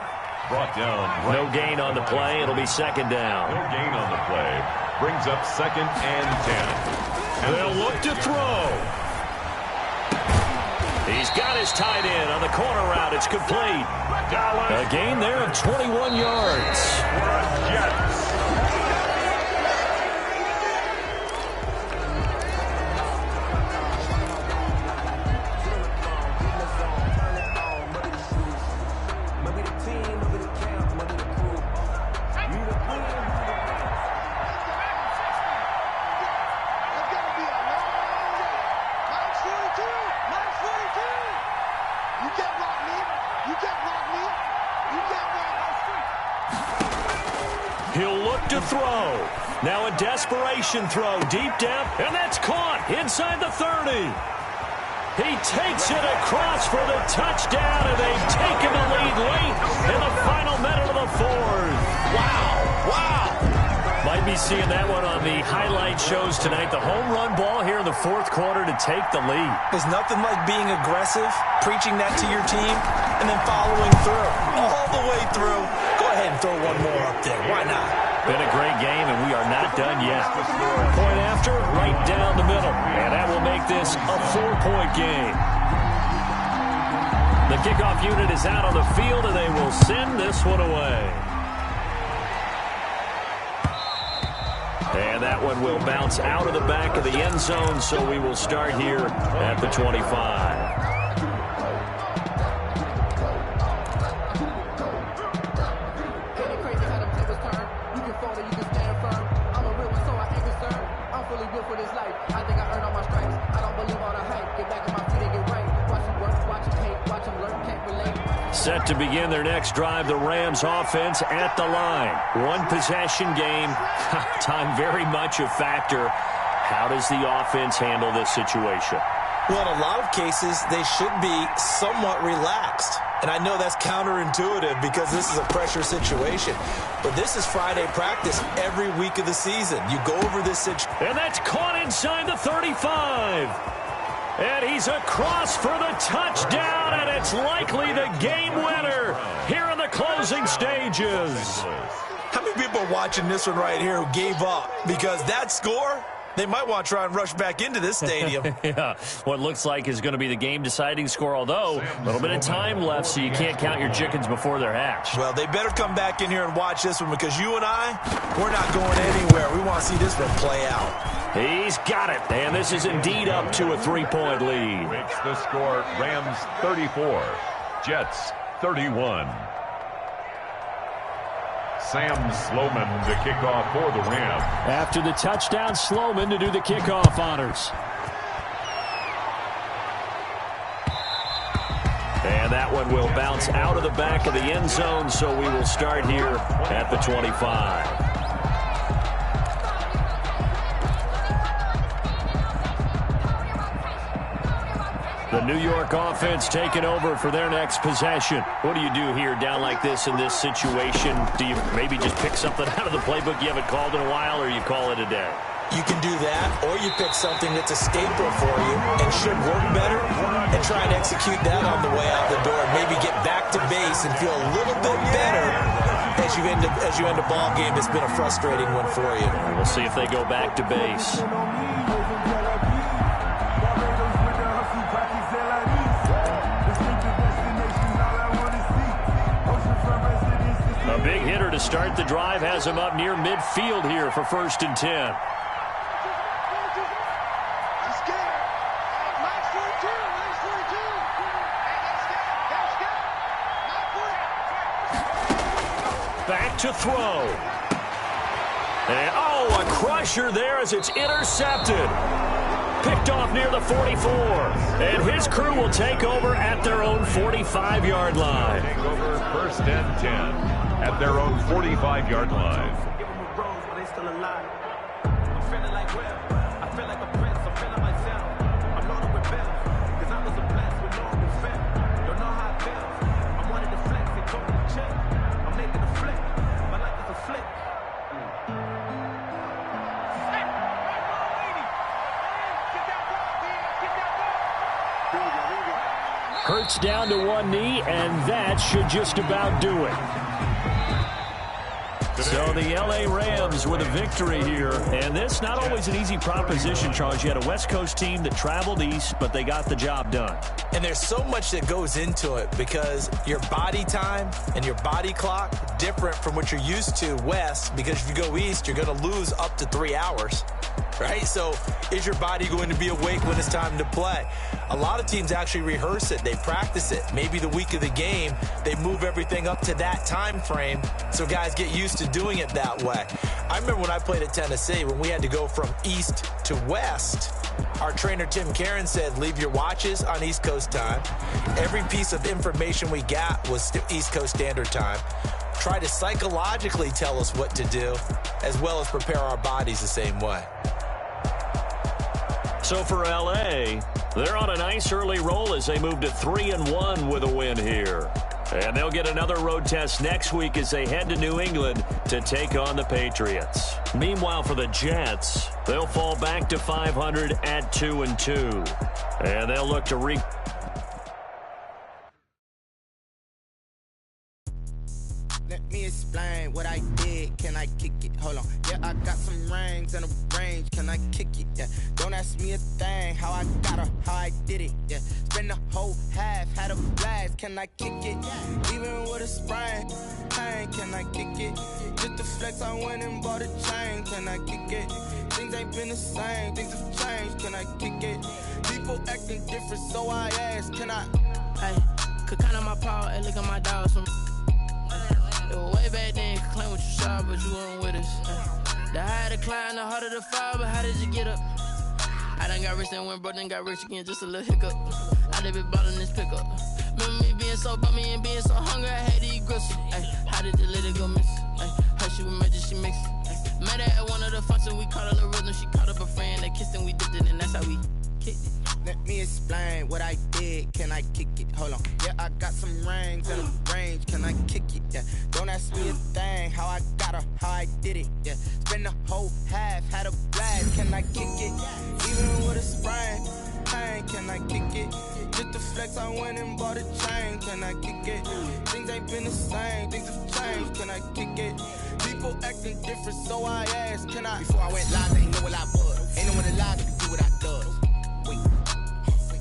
Brought down. No gain on the play. It'll be 2nd down. No gain on the play. Brings up 2nd and 10. And they'll look to throw. He's got his tight end on the corner route. It's complete. A gain there of 21 yards. Jets. He'll look to throw. Now a desperation throw deep down, and that's caught inside the 30. He takes it across for the touchdown, and they've taken the lead late in the final minute of the 4th. Wow, wow. Might be seeing that one on the highlight shows tonight. The home run ball here in the 4th quarter to take the lead. There's nothing like being aggressive, preaching that to your team, and then following through. All the way through. Go ahead and throw one more up there. Why not? Been a great game, and we are not done yet. Point after, right down the middle. And that will make this a 4-point game. The kickoff unit is out on the field, and they will send this one away. And that one will bounce out of the back of the end zone, so we will start here at the 25. Set to begin their next drive, the Rams offense at the line. One possession game. Time very much a factor. How does the offense handle this situation? Well, in a lot of cases, they should be somewhat relaxed. And I know that's counterintuitive because this is a pressure situation. But this is Friday practice every week of the season. You go over this situation. And that's caught inside the 35. And he's across for the touchdown, and it's likely the game winner here in the closing stages. How many people are watching this one right here who gave up? Because that score, they might want to try and rush back into this stadium. Yeah, what looks like is going to be the game-deciding score, although a little bit of time left, so you can't count your chickens before they're hatched. Well, they better come back in here and watch this one because you and I, we're not going anywhere. We want to see this one play out. He's got it, and this is indeed up to a 3-point lead. Makes the score Rams 34, Jets 31. Sam Sloman to kick off for the Rams. After the touchdown, Sloman to do the kickoff honors. And that one will bounce out of the back of the end zone, so we will start here at the 25. The New York offense taking over for their next possession. What do you do here down like this in this situation? Do you maybe just pick something out of the playbook you haven't called in a while, or you call it a day? You can do that, or you pick something that's a staple for you and should work better and try and execute that on the way out the door. Maybe get back to base and feel a little bit better as you end a ball game that's been a frustrating one for you. We'll see if they go back to base. A big hitter to start the drive has him up near midfield here for 1st and 10. Back to throw. And, a crusher there as it's intercepted. Picked off near the 44. And his crew will take over at their own 45-yard line. Take over 1st and 10 at their own 45-yard line. Hurts down to one knee, and that should just about do it. So the L.A. Rams with a victory here. And this not always an easy proposition, Charles. You had a West Coast team that traveled east, but they got the job done. And there's so much that goes into it because your body time and your body clock different from what you're used to west, because if you go east, you're going to lose up to 3 hours, right? So is your body going to be awake when it's time to play? A lot of teams actually rehearse it. They practice it. Maybe the week of the game, they move everything up to that time frame so guys get used to doing it that way. I remember when I played at Tennessee, when we had to go from east to west, our trainer Tim Karen said, leave your watches on East Coast time. Every piece of information we got was East Coast Standard Time. Try to psychologically tell us what to do, as well as prepare our bodies the same way. So for L.A., they're on a nice early roll as they move to 3-1 with a win here. And they'll get another road test next week as they head to New England to take on the Patriots. Meanwhile, for the Jets, they'll fall back to 500 at 2-2. And they'll look to Let me explain what I did. Can I kick it? Hold on. Yeah, I got some rings and a range. Can I kick it? Yeah. Don't ask me a thing. How I got her, how I did it. Yeah. Spend the whole half, had a blast. Can I kick it? Even with a sprain. Pain, can I kick it? Just the flex, I went and bought a chain. Can I kick it? Things ain't been the same. Things have changed. Can I kick it? People acting different, so I ask. Can I? Hey, could count on my power and look at my dogs from. Way back then, you could claim what you saw, but you weren't with us. The higher the climb, the harder the fall, but how did you get up? I done got rich, then went broke, then got rich again, just a little hiccup. I done been ballin' this pickup. Remember me being so bummy and being so hungry, I had to eat gristle. Ay, how did the lady go miss? Ay, her she was magic, she mixed. Met her at one of the functions, we caught her the rhythm, she caught up a friend, they kissed and we dipped it, and that's how we kicked it. Let me explain what I did. Can I kick it? Hold on. Yeah, I got some rings and a range. Can I kick it? Yeah. Don't ask me a thing. How I got her, how I did it. Yeah. Spend the whole half, had a blast. Can I kick it? Even with a sprain. Pain, can I kick it? Just the flex, I went and bought a chain. Can I kick it? Things ain't been the same. Things have changed. Can I kick it? People acting different, so I asked. Can I? Before I went live, they ain't know what I was. Ain't know what the lies could do what I does.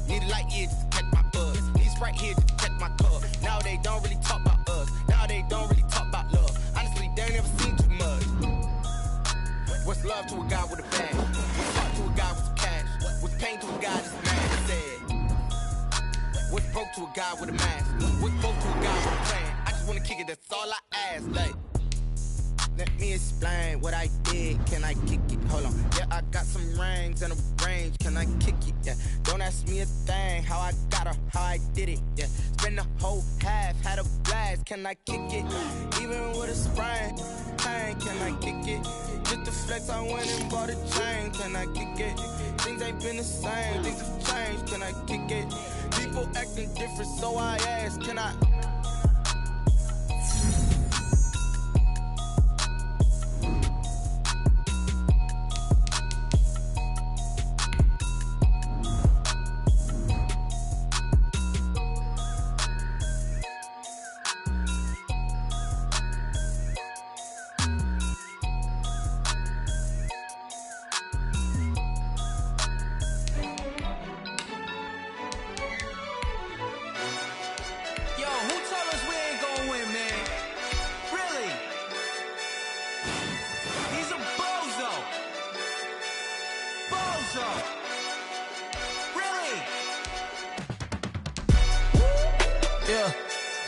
Need a light here just to catch my buzz. Need Sprite here just to catch my cup. Now they don't really talk about us. Now they don't really talk about love. Honestly, they ain't never seen too much. What's love to a guy with a bag? What's heart to a guy with some cash? What's pain to a guy that's mad? Said. What's broke to a guy with a mask? What's broke to a guy with a plan? I just wanna kick it, that's all I ask. Like, let me explain what I did. Can I kick it? Hold on. Yeah, I got some rings and a range. Can I kick it? Yeah. Don't ask me a thing. How I got her, how I did it. Yeah. Spend the whole half, had a blast. Can I kick it? Even with a sprain. Pain, can I kick it? Just the flex, I went and bought a chain. Can I kick it? Things ain't been the same. Things have changed. Can I kick it? people acting different, so I asked, can I?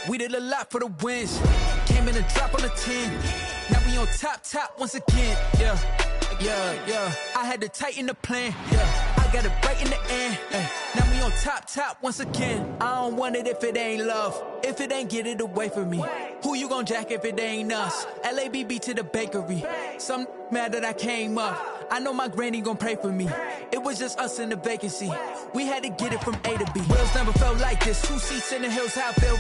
We did a lot for the wins. Came in a drop on the 10. Now we on top once again. Yeah. I had to tighten the plan. Yeah. I got it right in the end. Now we on top once again. I don't want it if it ain't love. If it ain't, get it away from me. Who you gon' jack if it ain't us? LABB to the bakery. Some mad that I came up. I know my granny gon' pray for me. It was just us in the vacancy. We had to get it from A to B. Wheels never felt like this. 2 seats in the hills, how I feel.